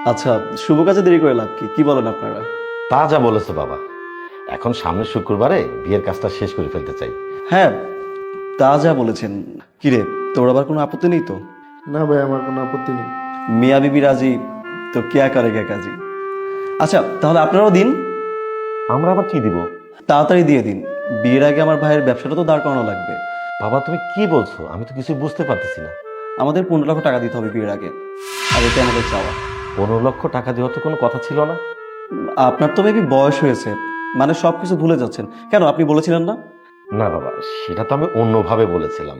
আচ্ছা, শুভ কাজে দেরি করে লাভ কি? কি বলেন আপনারা? তা যা বলেছো বাবা, এখন সামনের শুক্রবারে বিয়ের কাজটা শেষ করে ফেলতে চাই। হ্যাঁ, তা যা বলেছেন। কিরে, তোর আবার কোনো আপত্তি নেই তো? না ভাই, আমার কোনো আপত্তি নেই। মিয়া বিবি রাজি তো কেয়া করে কে কাজী। আচ্ছা, তাহলে আপনারাও দিন। আমরা আবার কি দিব? তাড়াতাড়ি দিয়ে দিন, বিয়ের আগে আমার ভাইয়ের ব্যবসাটা তো দাঁড় করানো লাগবে। বাবা তুমি কি বলছো? আমি তো কিছু বুঝতে পারতেছি না। আমাদের 15 লক্ষ টাকা দিতে হবে বিয়ের আগে, আর এটা আমাদের চাওয়া। 15 লক্ষ টাকা দেওয়ার তো কোনো কথা ছিল না। আপনার তো মেবি বয়স হয়েছে, মানে সবকিছু ভুলে যাচ্ছেন। কেন, আপনি বলেছিলেন না? না বাবা, সেটা তো আমি অন্যভাবে বলেছিলাম।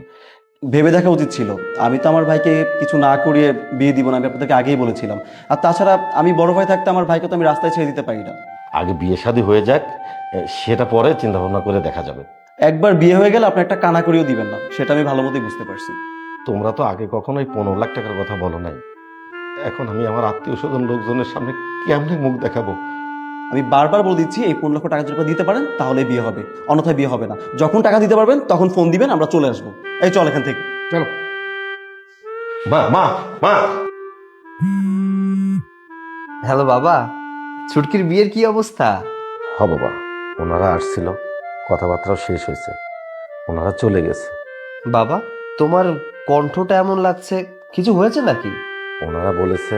ভেবে দেখা উচিত ছিল। আমি তো আমার ভাইকে কিছু না করিয়ে বিয়ে দিব না, আমি আপনাদেরকে আগেই বলেছিলাম। আর তাছাড়া আমি বড় ভাই থাকতে আমার ভাইকে তো আমি রাস্তায় ছেড়ে দিতে পারি না। আগে বিয়ে শাদী হয়ে যাক, সেটা পরে চিন্তা ভাবনা করে দেখা যাবে। একবার বিয়ে হয়ে গেলে আপনি একটা কানা করিয়েও দিবেন না, সেটা আমি ভালো মতোই বুঝতে পারছি। তোমরা তো আগে কখনোই 15 লাখ টাকার কথা বলো নাই। এখন আমি আমার আত্মীয় স্বজন লোকজনের সামনে কেমনে মুখ দেখাবো? আমি বারবার বলে দিচ্ছি, এই 15 লক্ষ টাকা যদি দিতে পারেন তাহলে বিয়ে হবে, অন্যথায় বিয়ে হবে না। যখন টাকা দিতে পারবেন তখন ফোন দিবেন, আমরা চলে আসবো। এই চল এখান থেকে। চলো। মা মা মা হ্যালো বাবা, ছুটকির বিয়ের কি অবস্থা? বাবা, ওনারা আসছিল, কথাবার্তাও শেষ হয়েছে, ওনারা চলে গেছে। বাবা, তোমার কণ্ঠটা এমন লাগছে, কিছু হয়েছে নাকি? ওনারা বলেছে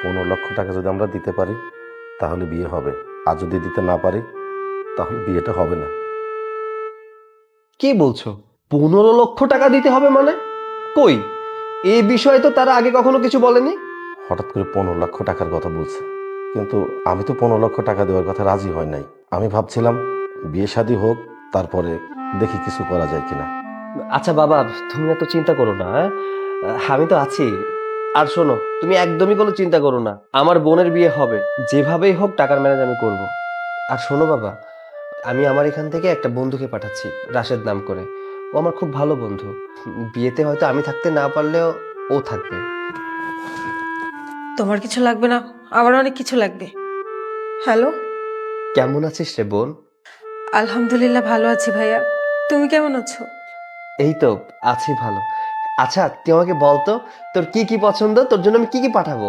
15 লক্ষ টাকা যদি আমরা দিতে পারি তাহলে বিয়ে হবে, আর যদি দিতে না পারি তাহলে বিয়েটা হবে না। কি বলছো? 15 লক্ষ টাকা দিতে হবে মানে? কই, এই বিষয়ে তো তারা আগে কখনো কিছু বলেনি। হঠাৎ করে 15 লক্ষ টাকার কথা বলছে, কিন্তু আমি তো 15 লক্ষ টাকা দেওয়ার কথা রাজি হয় নাই। আমি ভাবছিলাম বিয়ে শাদী হোক, তারপরে দেখি কিছু করা যায় কিনা। আচ্ছা বাবা, তুমি এত চিন্তা করো না, হ্যাঁ? আমি তো আছি। আর শোনো, তুমি একদমই কোনো চিন্তা করো না, আমার বোনের বিয়ে হবে, যেভাবেই হোক টাকার ম্যানেজ আমি করব। আর শোনো বাবা, আমি আমার এখান থেকে একটা বন্ধুকে পাঠাচ্ছি, রাশেদ নাম করে। ও আমার খুব ভালো বন্ধু। বিয়েতে হয়তো আমি থাকতে না পারলেও ও থাকবে। তোমার কিছু লাগবে না, আমার অনেক কিছু লাগবে। হ্যালো। কেমন আছিস রে বোন? আলহামদুলিল্লাহ ভালো আছি ভাইয়া, তুমি কেমন আছো? এই তো আছি ভালো। আচ্ছা তুই আমাকে বলতো, তোর কি কি পছন্দ, তোর জন্য আমি কি কি পাঠাবো?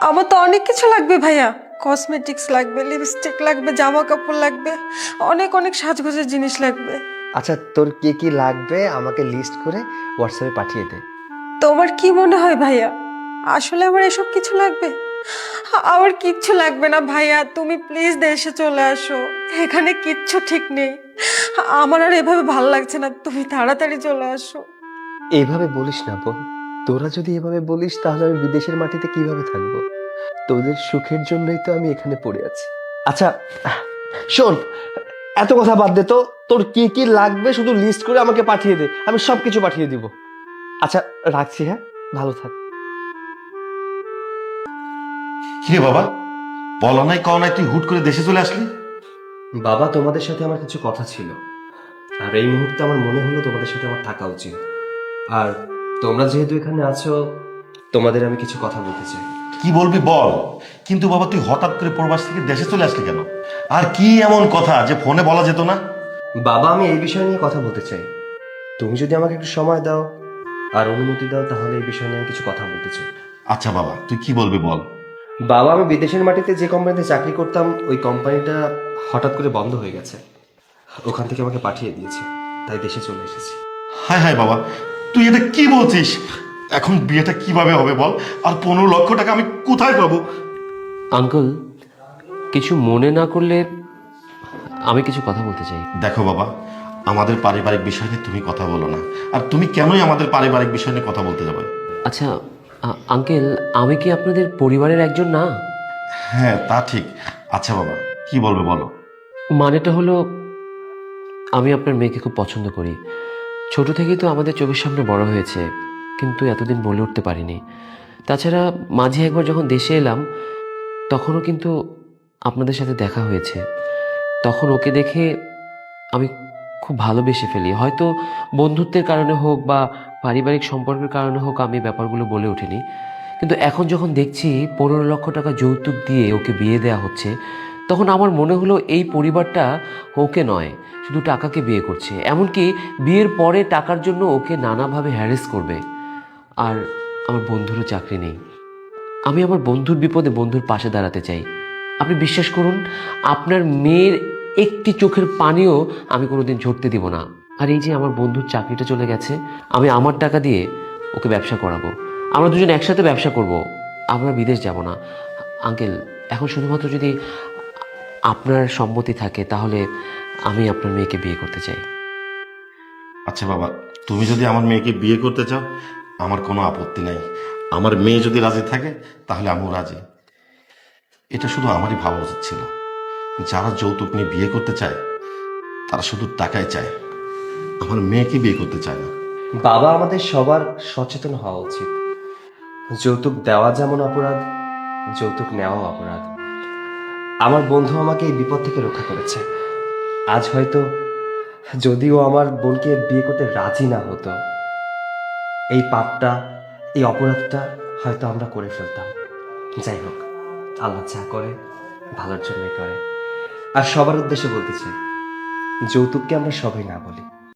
আমার তো অনেক কিছু লাগবে ভাইয়া। কসমেটিক্স লাগবে, লিপস্টিক লাগবে, জামা কাপড় লাগবে, অনেক অনেক সাজগোজের জিনিস লাগবে। আচ্ছা তোর কি কি লাগবে আমাকে লিস্ট করে হোয়াটসঅ্যাপে পাঠিয়ে দে। তোমার কি মনে হয় ভাইয়া, আসলে আমার এসব কিছু লাগবে? আমার কিচ্ছু লাগবে না ভাইয়া, তুমি প্লিজ দেশে চলে আসো। এখানে কিচ্ছু ঠিক নেই, আমার আর এভাবে ভালো লাগছে না, তুমি তাড়াতাড়ি চলে আসো। এইভাবে বলিস না বোন, তোরা যদি এভাবে বলিস তাহলে আমি বিদেশের মাটিতে কিভাবে থাকবো? তোদের সুখের জন্যই তো আমি এখানে পড়ে আছি। আচ্ছা শোন, এত কথা বাদ দে তো, তোর কি কি লাগবে শুধু লিস্ট করে আমাকে পাঠিয়ে দে, আমি সবকিছু পাঠিয়ে দিব। আচ্ছা রাখছি, হ্যাঁ, ভালো থাক। কিরে বাবা, বলা নাই কও নাই, তুই হুট করে দেশে চলে আসলি? বাবা, তোমাদের সাথে আমার কিছু কথা ছিল, আর এই মুহূর্তে আমার মনে হলো তোমাদের সাথে আমার থাকা উচিত। আর তোমরা যেহেতু এখানে আছো, তোমাদের আমি কিছু কথা বলতে চাই। কি বলবি বল, কিন্তু বাবা তুই হঠাৎ করে প্রবাস থেকে দেশে চলে আসলি কেন? আর কি এমন কথা যে ফোনে বলা যেত না? বাবা, আমি এই বিষয় নিয়ে কথা বলতে চাই। তুমি যদি আমাকে একটু সময় দাও আর অনুমতি দাও, তাহলে এই বিষয় নিয়ে আমি কিছু কথা বলতে চাই। আচ্ছা বাবা, তুই কি বলবি বল। বাবা, আমি বিদেশের মাটিতে যে কোম্পানিতে চাকরি করতাম, ওই কোম্পানিটা হঠাৎ করে বন্ধ হয়ে গেছে। ওখান থেকে আমাকে পাঠিয়ে দিয়েছে, তাই দেশে চলে এসেছি। হায় হায় বাবা, তুই এটা কি বলছিস? এখন বিয়েটা কিভাবে হবে বল? আর 15 লক্ষ টাকা আমি কোথায় পাবো? আঙ্কেল, কিছু মনে না করলে আমি কিছু কথা বলতে চাই। দেখো বাবা, আমাদের পারিবারিক বিষয় নিয়ে তুমি কথা বলো না। আর তুমি কেনই আমাদের পারিবারিক বিষয় নিয়ে কথা বলতে যাবে? আচ্ছা আঙ্কেল, আমি কি আপনাদের পরিবারের একজন না? হ্যাঁ তা ঠিক। আচ্ছা বাবা, কি বলবে বলো। মানেটা হলো, আমি আপনার মেয়েকে খুব পছন্দ করি। ছোট থেকেই তো আমাদের চোখের সামনে বড় হয়েছে, কিন্তু এতদিন বলে উঠতে পারিনি। তাছাড়া মাঝে একবার যখন দেশে এলাম, তখনও কিন্তু আপনাদের সাথে দেখা হয়েছে। তখন ওকে দেখে আমি খুব ভালোবেসে ফেলি। হয়তো বন্ধুত্বের কারণে হোক বা পারিবারিক সম্পর্কের কারণে হোক আমি ব্যাপারগুলো বলে উঠিনি, কিন্তু এখন যখন দেখছি 15 লক্ষ টাকা যৌতুক দিয়ে ওকে বিয়ে দেওয়া হচ্ছে, তখন আমার মনে হলো এই পরিবারটা ওকে নয়, শুধু টাকাকে বিয়ে করছে। এমনকি বিয়ের পরে টাকার জন্য ওকে নানাভাবে হ্যারেস করবে। আর আমার বন্ধুরও চাকরি নেই, আমি আমার বন্ধুর বিপদে বন্ধুর পাশে দাঁড়াতে চাই। আপনি বিশ্বাস করুন, আপনার মেয়ের একটি চোখের পানিও আমি কোনোদিন ঝরতে দিব না। আর এই যে আমার বন্ধুর চাকরিটা চলে গেছে, আমি আমার টাকা দিয়ে ওকে ব্যবসা করাবো। আমরা দুজন একসাথে ব্যবসা করব, আমরা বিদেশ যাব না। আঙ্কেল, এখন শুধুমাত্র যদি আপনার সম্মতি থাকে তাহলে আমি আপনার মেয়েকে বিয়ে করতে চাই। আচ্ছা বাবা, তুমি যদি আমার মেয়েকে বিয়ে করতে চাও আমার কোনো আপত্তি নাই। আমার মেয়ে যদি রাজি থাকে তাহলে আমিও রাজি। এটা শুধু আমারই ভাবা উচিত ছিল। যারা যৌতুক নিয়ে বিয়ে করতে চায় তারা শুধু টাকাই চায়, আমার মেয়েকে বিয়ে করতে চায় না। বাবা, আমাদের সবার সচেতন হওয়া উচিত। যৌতুক দেওয়া যেমন অপরাধ, যৌতুক নেওয়াও অপরাধ। আমার বন্ধু আমাকে এই বিপদ থেকে রক্ষা করেছে। আজ হয়তো যদিও আমার বোনকে বিয়ে করতে রাজি না হতো, এই পাপটা, এই অপরাধটা হয়তো আমরা করে ফেলতাম। যাই হোক, আল্লাহ যা করে ভালোর জন্যই করে। আর সবার উদ্দেশ্যে বলতে চাই, যৌতুককে আমরা সবাই না বলি,